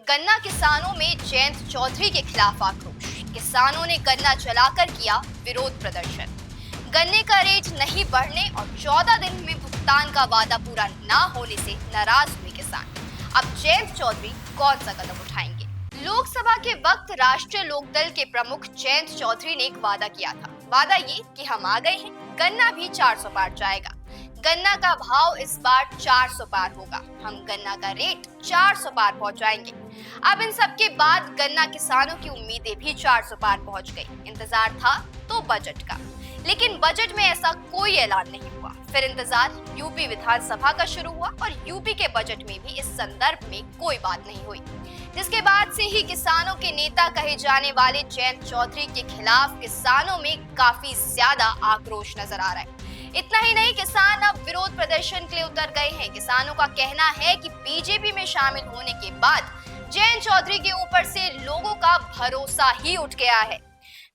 गन्ना किसानों में जयंत चौधरी के खिलाफ आक्रोश। किसानों ने गन्ना जलाकर किया विरोध प्रदर्शन। गन्ने का रेट नहीं बढ़ने और 14 दिन में भुगतान का वादा पूरा ना होने से नाराज हुए किसान। अब जयंत चौधरी कौन सा कदम उठाएंगे? लोकसभा के वक्त राष्ट्रीय लोकदल के प्रमुख जयंत चौधरी ने एक वादा किया था। वादा ये कि हम आ गए हैं, गन्ना भी 400 पार जाएगा। गन्ना का भाव इस बार 400 पार होगा, हम गन्ना का रेट 400 पार पहुंचाएंगे। अब इन सब के बाद गन्ना किसानों की उम्मीदें भी 400 पार पहुंच गई। इंतजार था तो बजट का, लेकिन बजट में ऐसा कोई ऐलान नहीं हुआ। फिर इंतजार यूपी विधानसभा का शुरू हुआ और यूपी के बजट में भी इस संदर्भ में कोई बात नहीं हुई, जिसके बाद से ही किसानों के नेता कहे जाने वाले जयंत चौधरी के खिलाफ किसानों में काफी ज्यादा आक्रोश नजर आ रहा है। इतना ही नहीं, किसान अब विरोध प्रदर्शन के लिए उतर गए हैं। किसानों का कहना है कि बीजेपी में शामिल होने के बाद जयंत चौधरी के ऊपर से लोगों का भरोसा ही उठ गया है।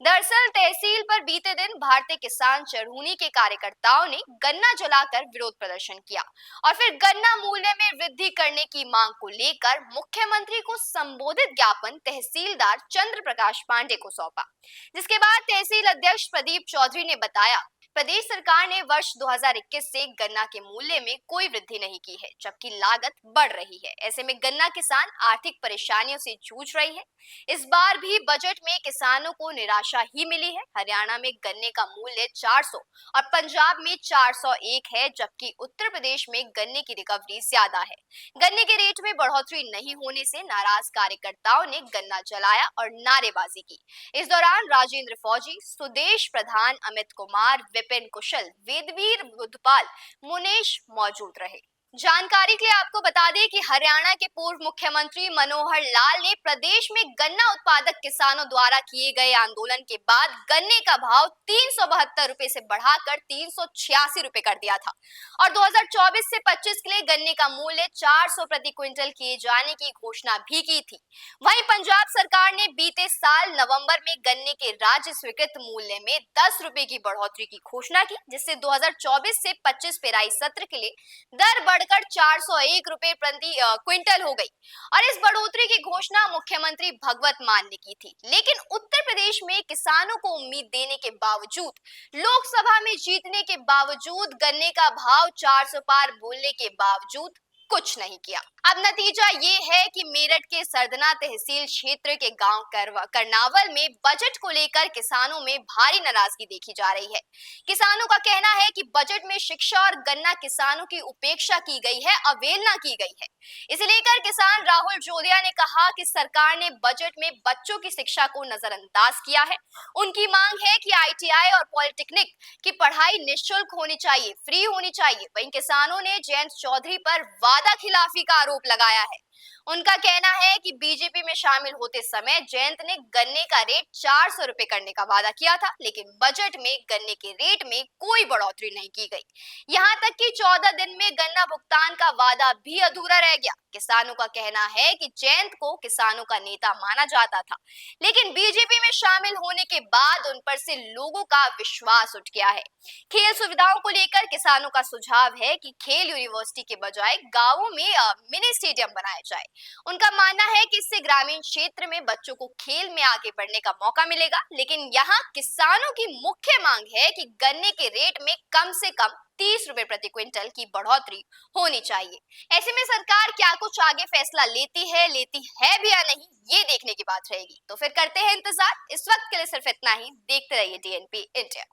दरअसल तहसील पर बीते दिन भारतीय किसान चरहुनी के कार्यकर्ताओं ने गन्ना जलाकर विरोध प्रदर्शन किया और फिर गन्ना मूल्य में वृद्धि करने की मांग को लेकर मुख्यमंत्री को संबोधित ज्ञापन तहसीलदार चंद्र प्रकाश पांडे को सौंपा। जिसके बाद तहसील अध्यक्ष प्रदीप चौधरी ने बताया, प्रदेश सरकार ने वर्ष 2021 से गन्ना के मूल्य में कोई वृद्धि नहीं की है, जबकि लागत बढ़ रही है। ऐसे में गन्ना किसान आर्थिक परेशानियों से जूझ रही है। इस बार भी बजट में किसानों को निराशा ही मिली है। हरियाणा में गन्ने का मूल्य 400 और पंजाब में 401 है, जबकि उत्तर प्रदेश में गन्ने की रिकवरी ज्यादा है। गन्ने के रेट में बढ़ोतरी नहीं होने से नाराज कार्यकर्ताओं ने गन्ना जलाया और नारेबाजी की। इस दौरान राजेंद्र फौजी, सुदेश प्रधान, अमित कुमार, विपिन कुशल, वेदवीर बुद्धपाल, मुनेश मौजूद रहे। जानकारी के लिए आपको बता दें कि हरियाणा के पूर्व मुख्यमंत्री मनोहर लाल ने प्रदेश में गन्ना उत्पादक किसानों द्वारा किए गए आंदोलन के बाद गन्ने का भाव 372 रुपए से बढ़ाकर 386 रुपए कर दिया था और 2024 से 25 के लिए गन्ने का मूल्य 400 प्रति क्विंटल किए जाने की घोषणा भी की थी। वहीं पंजाब सरकार ने बीते साल नवंबर में गन्ने के राज्य स्वीकृत मूल्य में 10 रुपए की बढ़ोतरी की घोषणा की, जिससे 2024 से 25 पेराई सत्र के लिए दर बढ़कर 401 रुपए प्रति क्विंटल हो गई और इस बढ़ोतरी की घोषणा मुख्यमंत्री भगवत मान ने की थी। लेकिन उत्तर प्रदेश में किसानों को उम्मीद देने के बावजूद, लोकसभा में जीतने के बावजूद, गन्ने का भाव 400 पार बोलने के बावजूद कुछ नहीं किया। अब नतीजा ये है कि मेरठ के सरदना तहसील क्षेत्र के गांव करनावल में बजट को लेकर किसानों में भारी नाराजगी देखी जा रही है। किसानों का कहना है कि बजट में शिक्षा और गन्ना किसानों की उपेक्षा की गई है, अवहेलना की गई है। इसे लेकर किसान राहुल जोधिया ने कहा कि सरकार ने बजट में बच्चों की शिक्षा को नजरअंदाज किया है। उनकी मांग है कि ITI और पॉलिटेक्निक की पढ़ाई निःशुल्क होनी चाहिए, फ्री होनी चाहिए। वहीं किसानों ने जयंत चौधरी पर वादा खिलाफी का आरोप लगाया है। उनका कहना है कि बीजेपी में शामिल होते समय जयंत ने गन्ने का रेट 400 रुपए करने का वादा किया था, लेकिन बजट में गन्ने के रेट में कोई बढ़ोतरी नहीं की गई। यहां तक कि 14 दिन में गन्ना भुगतान का वादा भी अधूरा रह गया। किसानों का कहना है कि जयंत को किसानों का नेता माना जाता था, लेकिन बीजेपी में शामिल होने के बाद उन पर से लोगों का विश्वास उठ गया है। खेल सुविधाओं को लेकर किसानों का सुझाव है कि खेल यूनिवर्सिटी के बजाय गांवों में मिनी स्टेडियम बनाया जाए। उनका मानना है कि इससे ग्रामीण क्षेत्र में बच्चों को खेल में आगे बढ़ने का मौका मिलेगा। लेकिन यहाँ किसानों की मुख्य मांग है कि गन्ने के रेट में कम से कम 30 रुपए प्रति क्विंटल की बढ़ोतरी होनी चाहिए। ऐसे में सरकार क्या कुछ आगे फैसला लेती है भी या नहीं, ये देखने की बात रहेगी। तो फिर करते हैं इंतजार। इस वक्त के लिए सिर्फ इतना ही। देखते रहिए DNP इंडिया।